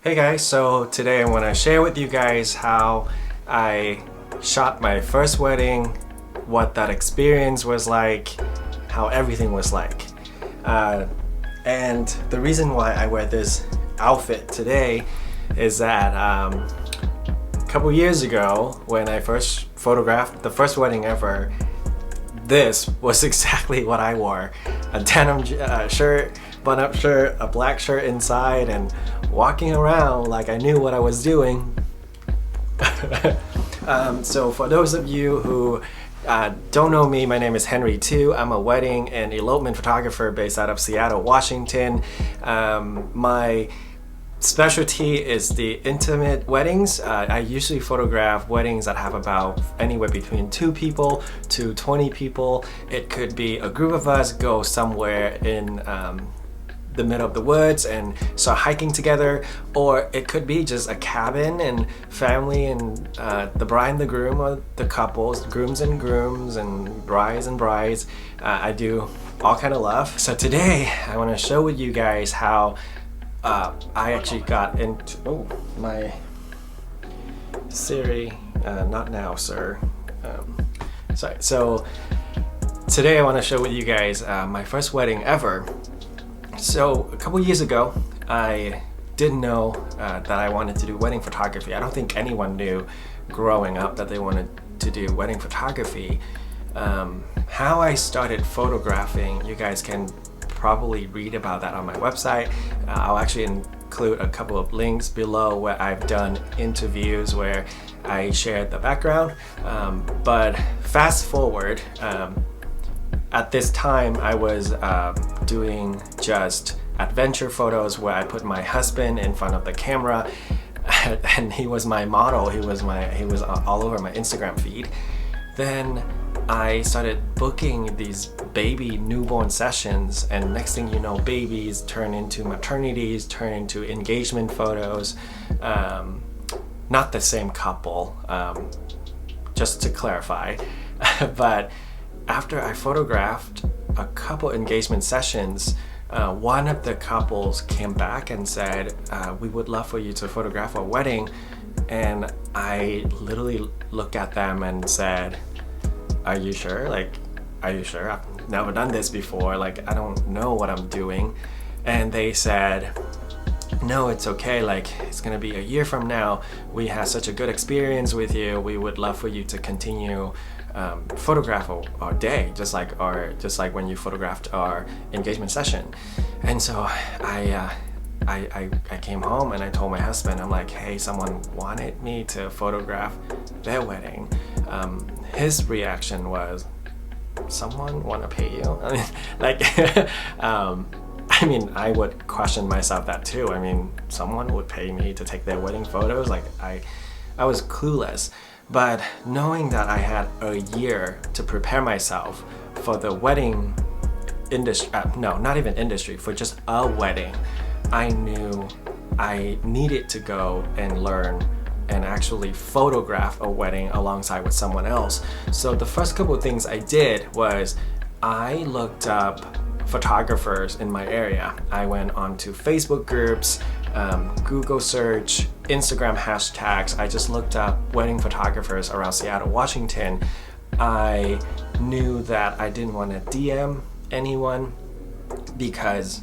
Hey guys, so today I want to share with you guys how I shot my first wedding, what that experience was like, how everything was like. And the reason why I wear this outfit today is that a couple years ago when I first photographed the first wedding ever, this was exactly what I wore. A denim shirt, button-up shirt, a black shirt inside, and walking around like I knew what I was doing. So for those of you who don't know me, my name is Henry too. I'm a wedding and elopement photographer based out of Seattle, Washington. My specialty is the intimate weddings. I usually photograph weddings that have about anywhere between 2 people to 20 people. It could be a group of us go somewhere in the middle of the woods and start hiking together, or it could be just a cabin and family and the bride and the groom, or the couples, grooms and brides. I do all kind of love. So today I want to show with you guys how I actually got into my Siri, not now, sir. Sorry. So today I want to share with you guys my first wedding ever. So a couple years ago, I didn't know that I wanted to do wedding photography. I don't think anyone knew growing up that they wanted to do wedding photography. How I started photographing, you guys can probably read about that on my website. I'll actually include a couple of links below where I've done interviews where I shared the background. But fast forward, at this time I was doing just adventure photos where I put my husband in front of the camera and he was my model. He was all over my Instagram feed. Then I started booking these baby newborn sessions, and next thing you know, babies turn into maternities, turn into engagement photos. Not the same couple, just to clarify. But after I photographed a couple engagement sessions, one of the couples came back and said, we would love for you to photograph our wedding. And I literally looked at them and said, are you sure? Are you sure? I've never done this before. I don't know what I'm doing. And they said, no, it's okay. It's gonna be a year from now. We had such a good experience with you. We would love for you to continue photograph our day, just like when you photographed our engagement session. And so I came home and I told my husband, I'm like, hey, someone wanted me to photograph their wedding. His reaction was, someone want to pay you? I would question myself that too. Someone would pay me to take their wedding photos? I was clueless. But knowing that I had a year to prepare myself for the wedding industry, not even industry, for just a wedding, I knew I needed to go and learn and actually photograph a wedding alongside with someone else. So the first couple of things I did was I looked up photographers in my area. I went onto Facebook groups, Google search, Instagram hashtags. I just looked up wedding photographers around Seattle, Washington. I knew that I didn't want to DM anyone because,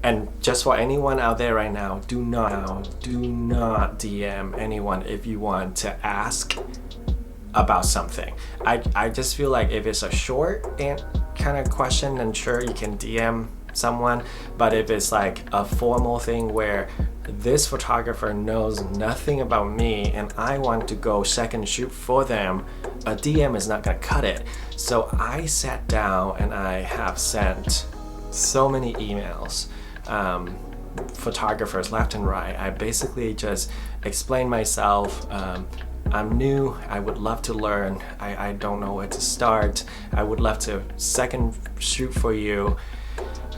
and just for anyone out there right now, do not DM anyone if you want to ask about something. I just feel like if it's a short kind of question, then sure, you can DM someone. But if it's like a formal thing where this photographer knows nothing about me and I want to go second shoot for them, a DM is not gonna cut it. So I sat down and I have sent so many emails, photographers left and right. I basically just explained myself. I'm new, I would love to learn, I don't know where to start, I would love to second shoot for you.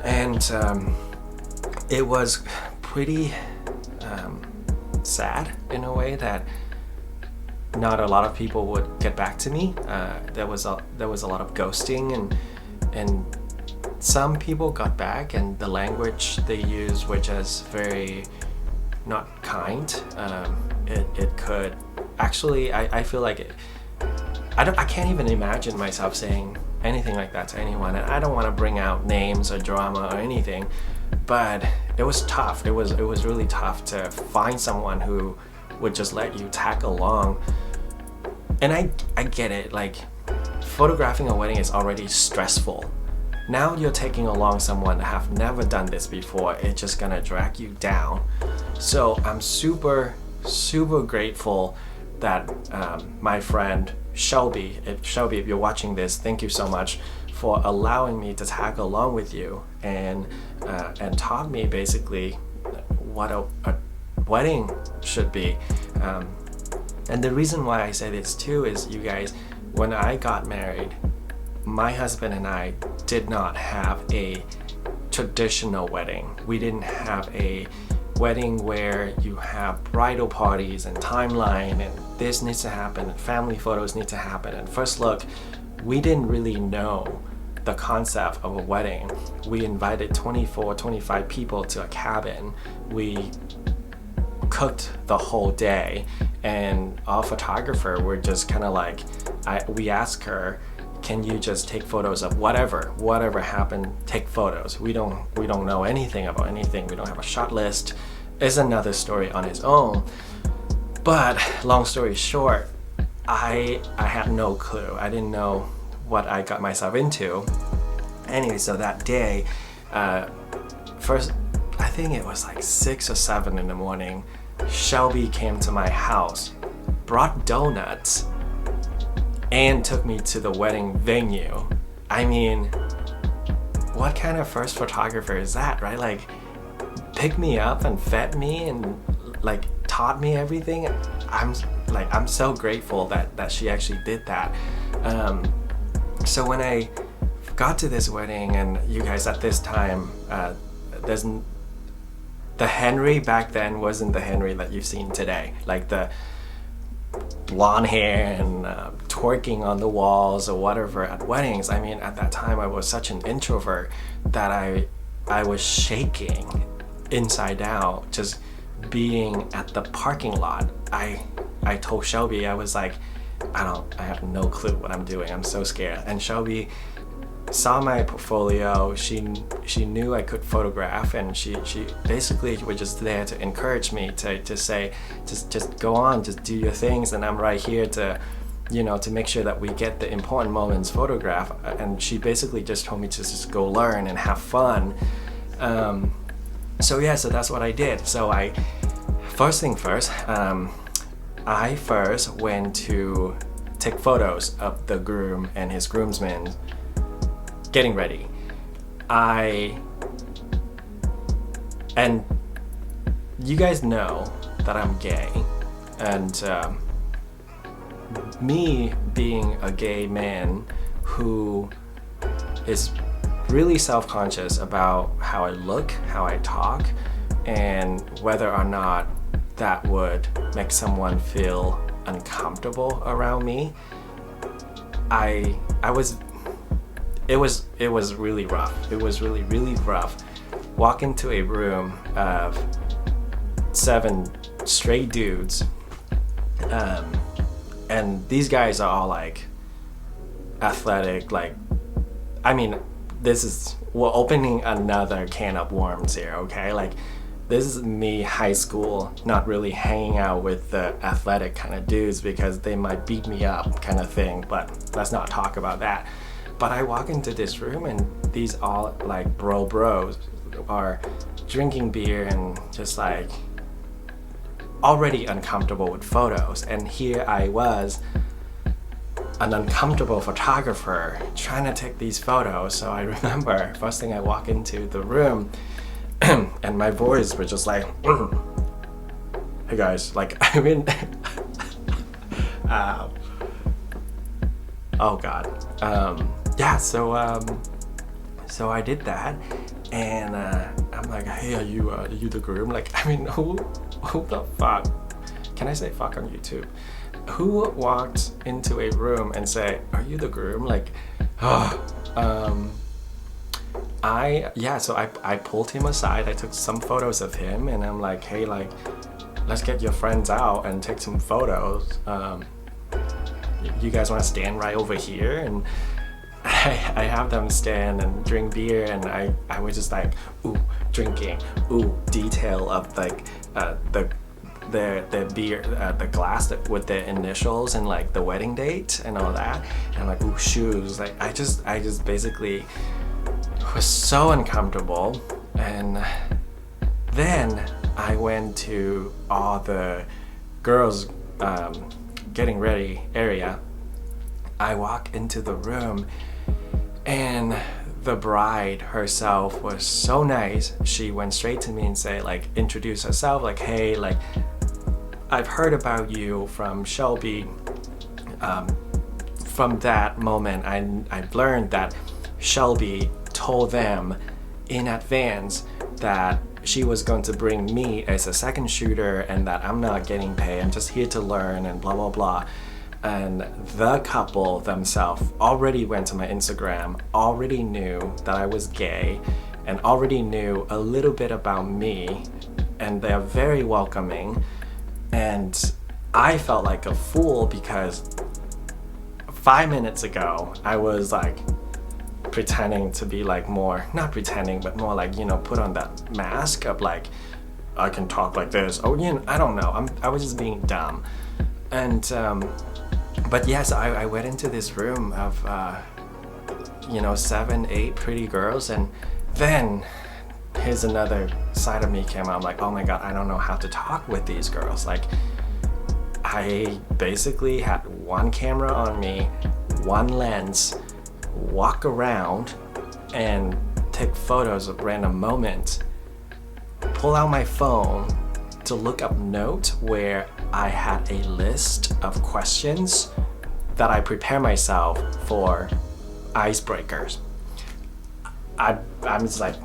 And it was pretty sad in a way that not a lot of people would get back to me. There was a lot of ghosting, and some people got back, and the language they used were just very not kind. It could actually, I feel like I can't even imagine myself saying anything like that to anyone, and I don't want to bring out names or drama or anything, but it was tough. It was really tough to find someone who would just let you tag along. And I get it, like photographing a wedding is already stressful. Now you're taking along someone that have never done this before, it's just gonna drag you down. So I'm super grateful that my friend Shelby, if you're watching this, thank you so much for allowing me to tag along with you and taught me basically what a wedding should be. And the reason why I say this too is, you guys, when I got married, my husband and I did not have a traditional wedding. We didn't have a wedding where you have bridal parties and timeline and this needs to happen and family photos need to happen and first look. We didn't really know the concept of a wedding. We invited 24, 25 people to a cabin. We cooked the whole day, and our photographer were just kind of like, we asked her, can you just take photos of whatever happened, take photos. We don't know anything about anything. We don't have a shot list. It's another story on its own. But long story short, I had no clue. I didn't know what I got myself into. Anyway, so that day, first, I think it was like 6 or 7 in the morning, Shelby came to my house, brought donuts, and took me to the wedding venue. I mean, what kind of first photographer is that, right? Like, picked me up and fed me and like taught me everything. I'm so grateful that she actually did that. So when I got to this wedding, and you guys, at this time, the Henry back then wasn't the Henry that you've seen today, like the blonde hair and twerking on the walls or whatever at weddings. I mean, at that time I was such an introvert that I was shaking inside out just being at the parking lot. I told Shelby, I was like, I have no clue what I'm doing. I'm so scared. And Shelby saw my portfolio. She knew I could photograph, and she basically was just there to encourage me to say, just go on, just do your things, and I'm right here to, to make sure that we get the important moments photographed. And she basically just told me to just go learn and have fun. So that's what I did. So first thing first, I first went to take photos of the groom and his groomsmen getting ready. And you guys know that I'm gay, and me being a gay man who is really self-conscious about how I look, how I talk, and whether or not that would make someone feel uncomfortable around me. It was really rough. It was really rough. Walk into a room of 7 straight dudes, and these guys are all like athletic. Like, I mean, we're opening another can of worms here, okay? Like, this is me high school, not really hanging out with the athletic kind of dudes because they might beat me up kind of thing, but let's not talk about that. But I walk into this room and these all like bros are drinking beer and just like already uncomfortable with photos. And here I was, an uncomfortable photographer trying to take these photos. So I remember first thing I walk into the room and my voice was just like, hey guys, like, I mean, oh God. So I did that, and I'm like, hey, are you the groom? Like, I mean, who the fuck? Can I say fuck on YouTube? Who walked into a room and say, are you the groom? Like, I'm I pulled him aside. I took some photos of him, and I'm like, hey, like, let's get your friends out and take some photos. You guys want to stand right over here? And I have them stand and drink beer, and I was just like, ooh, drinking, ooh, detail of like the beer, the glass with the initials and like the wedding date and all that. And I'm like, ooh, shoes. Like I just basically was so uncomfortable. And then I went to all the girls getting ready area. I walk into the room, and the bride herself was so nice. She went straight to me and say, like, introduce herself, like, hey, like, I've heard about you from Shelby. From that moment, I've learned that Shelby told them in advance that she was going to bring me as a second shooter, and that I'm not getting paid. I'm just here to learn and blah, blah, blah. And the couple themselves already went to my Instagram, already knew that I was gay, and already knew a little bit about me, and they're very welcoming. And I felt like a fool because 5 minutes ago I was like pretending to be like more, not pretending, but more like, you know, put on that mask of like, I can talk like this. Oh, you know, I don't know. I was just being dumb. And but yes, I went into this room of, 7, 8 pretty girls, and then here's another side of me came out. I'm like, oh my God, I don't know how to talk with these girls. Like, I basically had one camera on me, one lens, walk around and take photos of random moments, pull out my phone to look up notes where I had a list of questions that I prepare myself for icebreakers. I'm just like,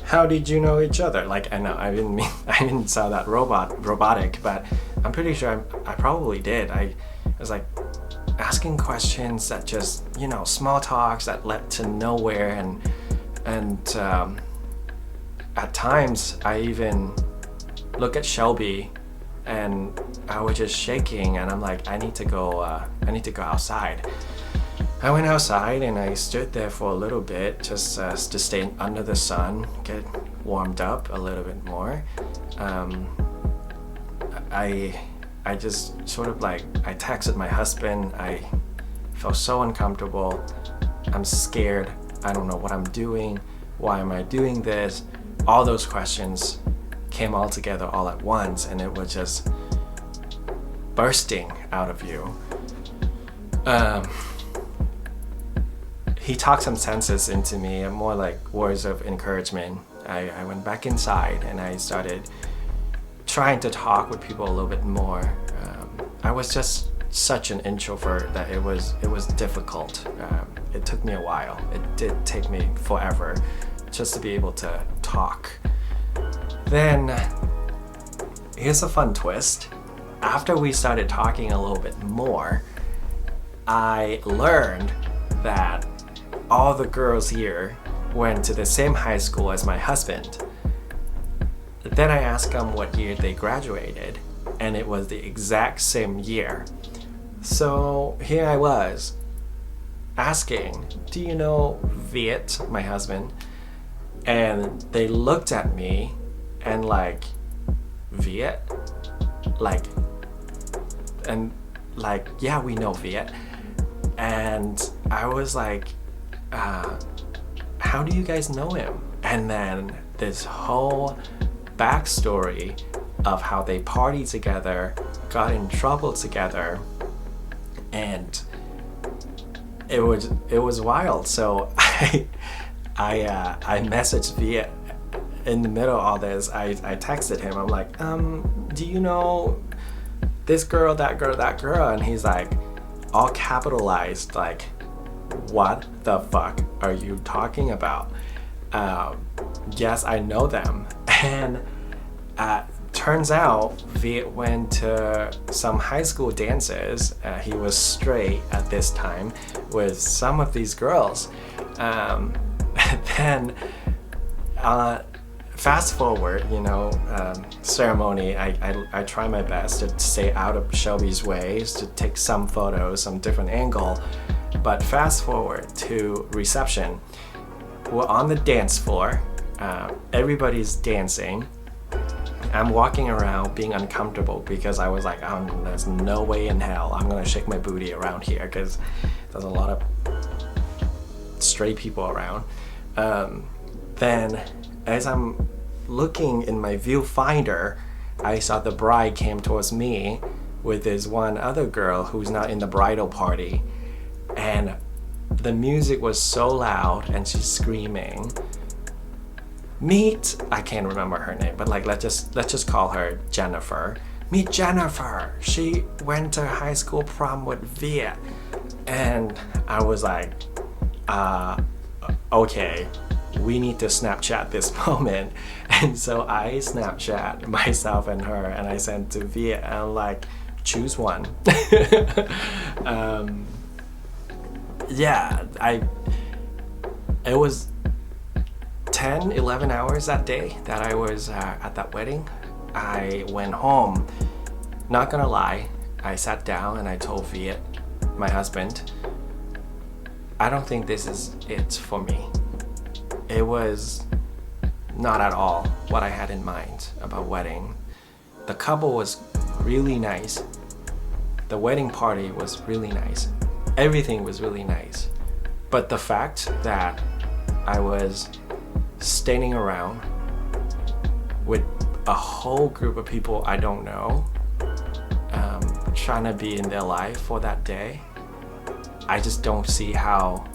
how did you know each other? Like, I know I didn't sound that robotic, but I'm pretty sure I probably did. I was like asking questions that just, small talks that led to nowhere, and at times I even look at Shelby and I was just shaking, and I'm like, I need to go outside. I went outside and I stood there for a little bit, just to stay under the sun, get warmed up a little bit more. I just sort of like, I texted my husband. I felt so uncomfortable. I'm scared. I don't know what I'm doing. Why am I doing this? All those questions came all together all at once, and it was just bursting out of you. He talked some senses into me, and more like words of encouragement. I went back inside and I started trying to talk with people a little bit more. I was just such an introvert that it was difficult. It took me a while. It did take me forever just to be able to talk. Then here's a fun twist. After we started talking a little bit more, I learned that all the girls here went to the same high school as my husband. Then I asked them what year they graduated, and it was the exact same year. So here I was asking, do you know Viet, my husband? And they looked at me and like, Viet? Like, and like, yeah, we know Viet. And I was like, how do you guys know him? And then this whole backstory of how they partied together, got in trouble together, and it was wild. So I messaged Viet in the middle of all this. I texted him. I'm like, do you know this girl, that girl, that girl? And he's like, all capitalized, like, what the fuck are you talking about? Yes, I know them. And turns out Viet went to some high school dances. He was straight at this time with some of these girls. Then fast forward, ceremony, I try my best to stay out of Shelby's ways, to take some photos, some different angle. But fast forward to reception. We're on the dance floor. Everybody's dancing. I'm walking around being uncomfortable because I was like, there's no way in hell I'm gonna shake my booty around here because there's a lot of straight people around. Then as I'm looking in my viewfinder, I saw the bride came towards me with this one other girl who's not in the bridal party, and the music was so loud and she's screaming, "Meet," I can't remember her name, but like let's just call her Jennifer. "Meet Jennifer. She went to high school prom with Viet." And I was like, okay, we need to Snapchat this moment. And so I Snapchat myself and her, and I sent to Viet, and I'm like, choose one. It was 10-11 hours that day that I was at that wedding. I went home. Not gonna lie, I sat down and I told Viet, my husband, I don't think this is it for me. It was not at all what I had in mind about wedding. The couple was really nice. The wedding party was really nice. Everything was really nice. But the fact that I was standing around with a whole group of people I don't know, trying to be in their life for that day, I just don't see how.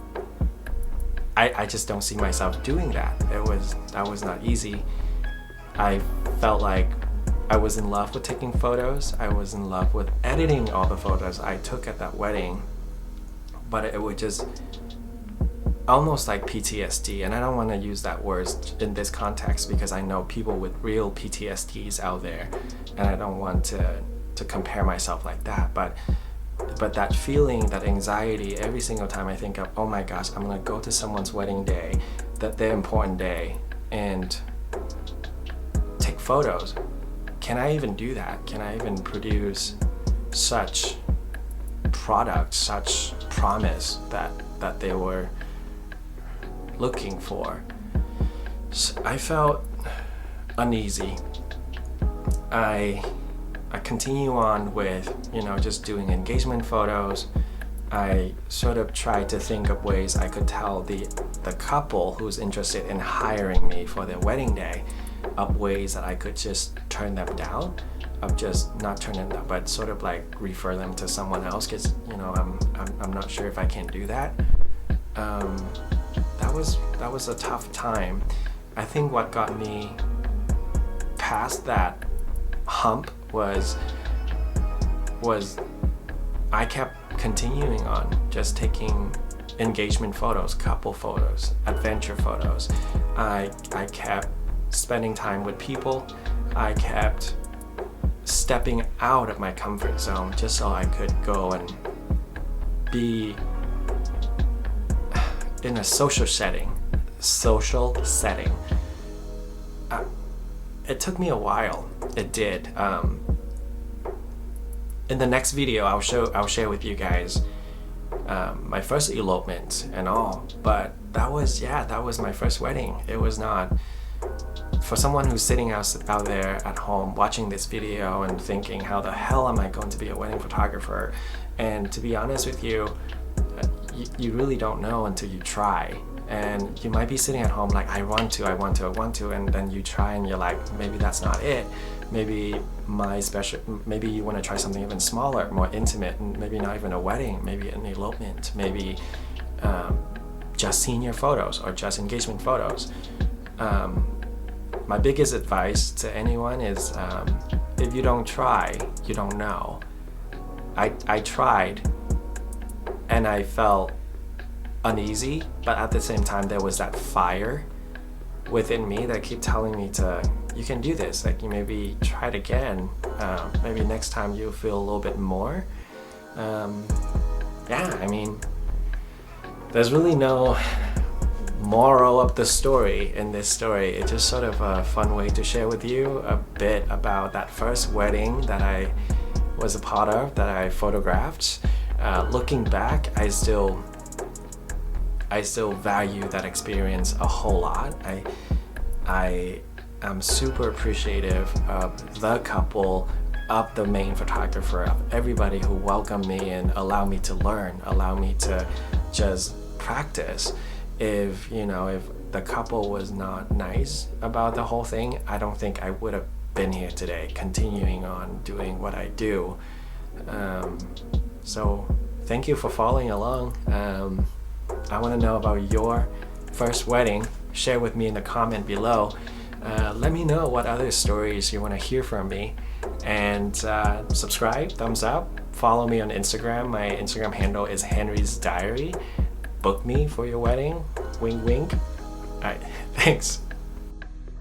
I just don't see myself doing that. That was not easy. I felt like I was in love with taking photos. I was in love with editing all the photos I took at that wedding, but it would just almost like PTSD, and I don't want to use that word in this context because I know people with real PTSDs out there, and I don't want to compare myself like that, but that feeling, that anxiety, every single time I think of, oh my gosh, I'm gonna go to someone's wedding day, their important day, and take photos. Can I even do that? Can I even produce such product, such promise that they were looking for? So I felt uneasy. I continue on with, just doing engagement photos. I sort of tried to think of ways I could tell the couple who's interested in hiring me for their wedding day of ways that I could just turn them down, of just not turn them down, but sort of like refer them to someone else, because I'm not sure if I can do that. That was a tough time. I think what got me past that hump was I kept continuing on just taking engagement photos, couple photos, adventure photos. I kept spending time with people. I kept stepping out of my comfort zone just so I could go and be in a social setting. It took me a while. It did. In the next video, I'll share with you guys my first elopement and all. But that was my first wedding. It was not. For someone who's sitting out there at home watching this video and thinking, how the hell am I going to be a wedding photographer? And to be honest with you, you really don't know until you try. And you might be sitting at home like, I want to, and then you try and you're like, maybe that's not it. Maybe maybe you want to try something even smaller, more intimate, and maybe not even a wedding, maybe an elopement, maybe just senior photos or just engagement photos. My biggest advice to anyone is, if you don't try, you don't know. I tried and I felt uneasy, but at the same time there was that fire within me that keep telling me you can do this, like you maybe try it again, maybe next time you'll feel a little bit more. Yeah, I mean, there's really no moral of the story in this story. It's just sort of a fun way to share with you a bit about that first wedding that I was a part of, that I photographed. Looking back, I still value that experience a whole lot. I am super appreciative of the couple, of the main photographer, of everybody who welcomed me and allowed me to learn, allowed me to just practice. If the couple was not nice about the whole thing, I don't think I would have been here today, continuing on doing what I do. So thank you for following along. I want to know about your first wedding. Share with me in the comment below. Let me know what other stories you want to hear from me. And subscribe, thumbs up, follow me on Instagram. My Instagram handle is Henrysdiary. Book me for your wedding. Wink, wink. All right, thanks.